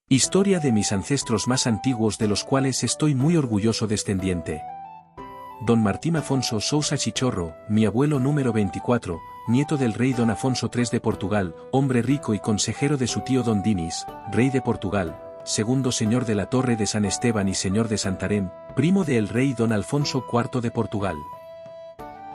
Historia de mis ancestros más antiguos de los cuales estoy muy orgulloso descendiente. Don Martín Afonso Sousa Chichorro, mi abuelo número 24, nieto del rey Don Afonso III de Portugal, hombre rico y consejero de su tío Don Dinis, rey de Portugal, segundo señor de la Torre de San Esteban y señor de Santarém, primo del rey Don Alfonso IV de Portugal.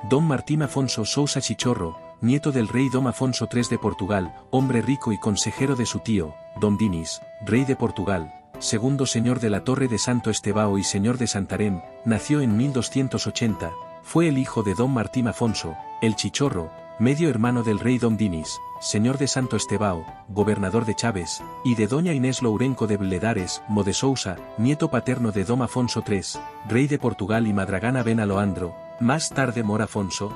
Don Martín Afonso Sousa Chichorro, nieto del rey Dom Afonso III de Portugal, hombre rico y consejero de su tío, Don Dinis, rey de Portugal, segundo señor de la Torre de Santo Estebao y señor de Santarém, nació en 1280, fue el hijo de Don Martín Afonso, el Chichorro, medio hermano del rey Don Dinis, señor de Santo Estebao, gobernador de Chaves, y de doña Inés Lourenco de Bledares, Mo de Sousa, nieto paterno de Dom Afonso III, rey de Portugal y Madragana ben Aloandro, más tarde Mor Afonso,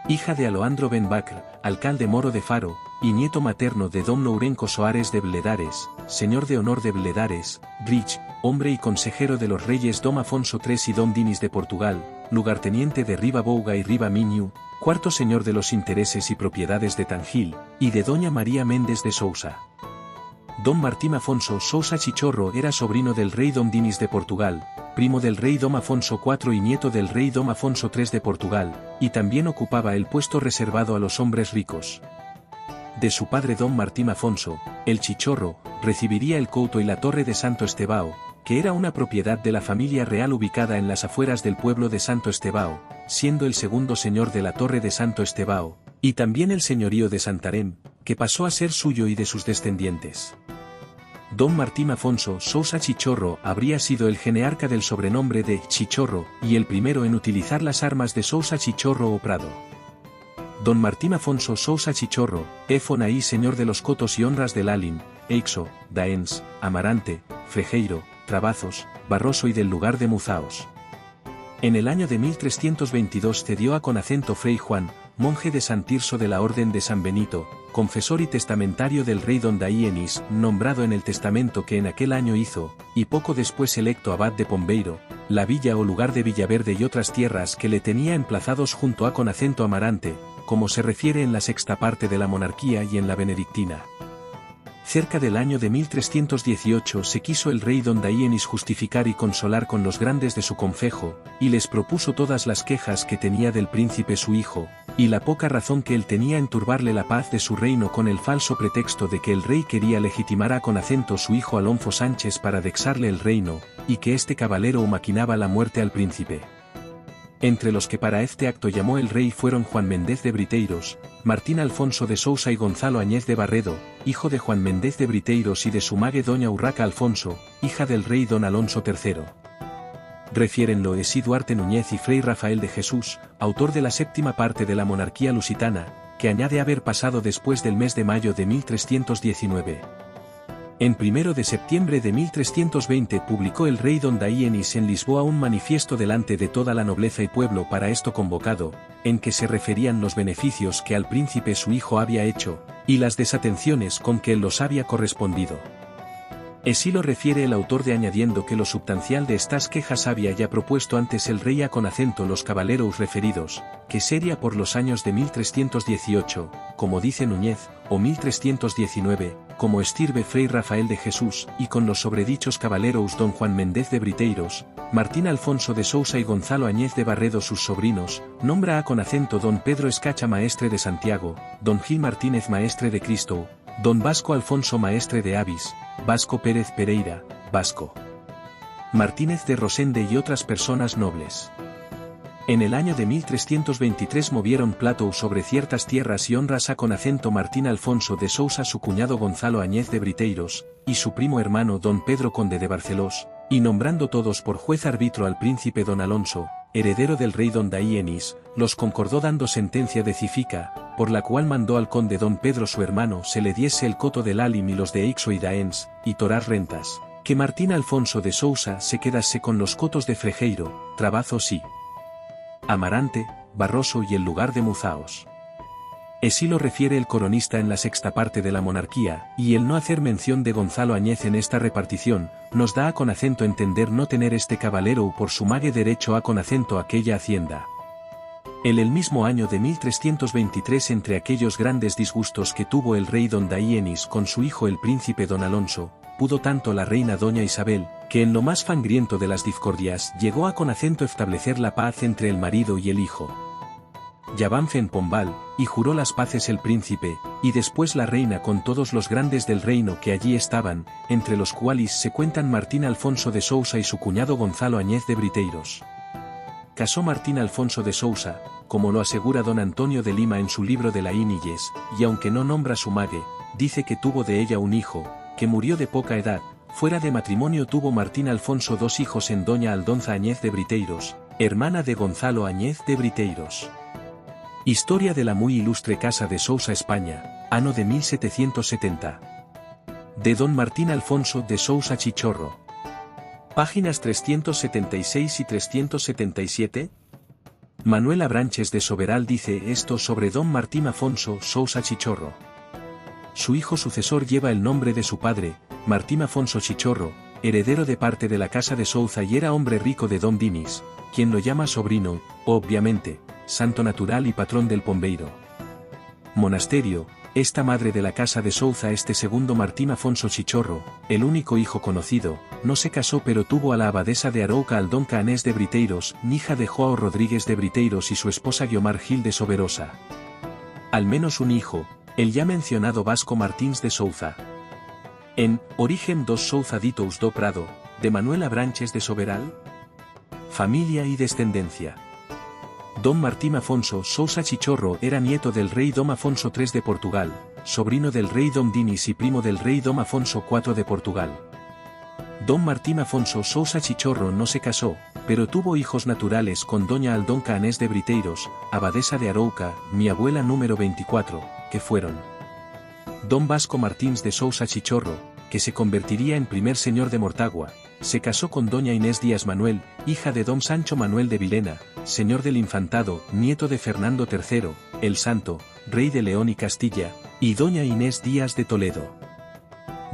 hija de Aloandro ben Bacr, alcalde moro de Faro, y nieto materno de Dom Lourenco Soares de Bledares, señor de honor de Bledares, Rich, hombre y consejero de los reyes Dom Afonso III y Don Dinis de Portugal, lugarteniente de Riba Bouga y Riba Miñu, cuarto señor de los intereses y propiedades de Tangil, y de doña María Méndez de Sousa. Don Martín Afonso Sousa Chichorro era sobrino del rey Don Dinis de Portugal, primo del rey Dom Afonso IV y nieto del rey Dom Afonso III de Portugal, y también ocupaba el puesto reservado a los hombres ricos. De su padre Don Martín Afonso, el Chichorro, recibiría el couto y la Torre de Santo Estebao, que era una propiedad de la familia real ubicada en las afueras del pueblo de Santo Estebao, siendo el segundo señor de la Torre de Santo Estebao, y también el señorío de Santarém, que pasó a ser suyo y de sus descendientes. Don Martín Afonso Sousa Chichorro habría sido el genearca del sobrenombre de Chichorro, y el primero en utilizar las armas de Sousa Chichorro o Prado. Don Martín Afonso Sousa Chichorro, Fonaí señor de los cotos y honras del Alim, Eixo, Daens, Amarante, Frejeiro, Trabazos, Barroso y del lugar de Muzaos. En el año de 1322 cedió a Conacento Frei Juan, monje de San Tirso de la Orden de San Benito, confesor y testamentario del rey Don Daienis, nombrado en el testamento que en aquel año hizo, y poco después electo abad de Pombeiro, la villa o lugar de Villaverde y otras tierras que le tenía emplazados junto a Conacento Amarante, como se refiere en la sexta parte de la monarquía y en la benedictina. Cerca del año de 1318 se quiso el rey Don Daienis justificar y consolar con los grandes de su concejo, y les propuso todas las quejas que tenía del príncipe su hijo, y la poca razón que él tenía en turbarle la paz de su reino con el falso pretexto de que el rey quería legitimar a Conacento su hijo Alonso Sánchez para dexarle el reino, y que este caballero maquinaba la muerte al príncipe. Entre los que para este acto llamó el rey fueron Juan Méndez de Briteiros, Martín Alfonso de Sousa y Gonzalo Añez de Barredo, hijo de Juan Méndez de Briteiros y de su mague doña Urraca Alfonso, hija del rey Don Alonso III. Refiérenlo Esí Duarte Núñez y Frei Rafael de Jesús, autor de la séptima parte de la monarquía lusitana, que añade haber pasado después del mes de mayo de 1319. En 1 de septiembre de 1320 publicó el rey Don Daienis en Lisboa un manifiesto delante de toda la nobleza y pueblo para esto convocado, en que se referían los beneficios que al príncipe su hijo había hecho, y las desatenciones con que él los había correspondido. Así lo refiere el autor de añadiendo que lo substancial de estas quejas había ya propuesto antes el rey a Conacento los caballeros referidos, que sería por los años de 1318, como dice Núñez, o 1319, como estirbe Frei Rafael de Jesús, y con los sobredichos caballeros Don Juan Méndez de Briteiros, Martín Alfonso de Sousa y Gonzalo Añez de Barredo sus sobrinos, nombra a Conacento Don Pedro Escacha maestre de Santiago, Don Gil Martínez maestre de Cristo, Don Vasco Alfonso maestre de Avis, Vasco Pérez Pereira, Vasco Martínez de Rosende y otras personas nobles. En el año de 1323 movieron plato sobre ciertas tierras y honras a Conacento Martín Alfonso de Sousa su cuñado Gonzalo Añez de Briteiros, y su primo hermano Don Pedro Conde de Barcelós, y nombrando todos por juez árbitro al príncipe Don Alonso, heredero del rey Don Daienis, los concordó dando sentencia de cifica, por la cual mandó al conde Don Pedro su hermano se le diese el coto del Alim y los de Eixo y Daens, y toras rentas, que Martín Alfonso de Sousa se quedase con los cotos de Frejeiro, Trabazos y Amarante, Barroso y el lugar de Muzaos. Así lo refiere el coronista en la sexta parte de la monarquía, y el no hacer mención de Gonzalo Añez en esta repartición, nos da a Conacento entender no tener este caballero por su mague derecho a Conacento aquella hacienda. En el mismo año de 1323, entre aquellos grandes disgustos que tuvo el rey don Daienis con su hijo el príncipe don Alonso, pudo tanto la reina doña Isabel, que en lo más sangriento de las discordias llegó a con acento establecer la paz entre el marido y el hijo. Llavanse en Pombal, y juró las paces el príncipe, y después la reina con todos los grandes del reino que allí estaban, entre los cuales se cuentan Martín Alfonso de Sousa y su cuñado Gonzalo Añez de Briteiros. Casó Martín Alfonso de Sousa, como lo asegura don Antonio de Lima en su libro de la Inilles, y aunque no nombra su mague, dice que tuvo de ella un hijo, que murió de poca edad. Fuera de matrimonio tuvo Martín Alfonso 2 hijos en doña Aldonza Añez de Briteiros, hermana de Gonzalo Añez de Briteiros. Historia de la muy ilustre Casa de Sousa España, ano de 1770. De don Martín Alfonso de Sousa Chichorro. Páginas 376 y 377. Manuel Abranches de Soberal dice esto sobre don Martín Afonso Sousa Chichorro. Su hijo sucesor lleva el nombre de su padre, Martín Afonso Chichorro, heredero de parte de la casa de Sousa y era hombre rico de don Dinis, quien lo llama sobrino, obviamente, santo natural y patrón del Pombeiro. Monasterio, esta madre de la casa de Sousa este segundo Martín Afonso Chichorro, el único hijo conocido, no se casó pero tuvo a la abadesa de Arouca Aldonca Anés de Briteiros, hija de Joao Rodríguez de Briteiros y su esposa Guiomar Gil de Soberosa. Al menos un hijo, el ya mencionado Vasco Martins de Souza. En Origen dos Souza ditos do Prado, de Manuel Abranches de Soberal. Familia y descendencia. Don Martín Afonso Sousa Chichorro era nieto del rey Dom Afonso III de Portugal, sobrino del rey Dom Dinis y primo del rey Dom Afonso IV de Portugal. Don Martín Afonso Sousa Chichorro no se casó, pero tuvo hijos naturales con doña Aldonca Anés de Briteiros, abadesa de Arouca, mi abuela número 24, que fueron don Vasco Martins de Sousa Chichorro, que se convertiría en primer señor de Mortagua, se casó con doña Inés Díaz Manuel, hija de don Sancho Manuel de Vilena, señor del Infantado, nieto de Fernando III, el Santo, rey de León y Castilla, y doña Inés Díaz de Toledo.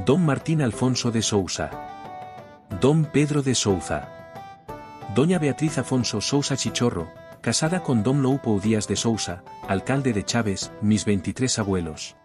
Don Martín Alfonso de Sousa. Don Pedro de Souza. Doña Beatriz Afonso Sousa Chichorro, casada con don Loupou Díaz de Sousa, alcalde de Chaves, mis 23 abuelos.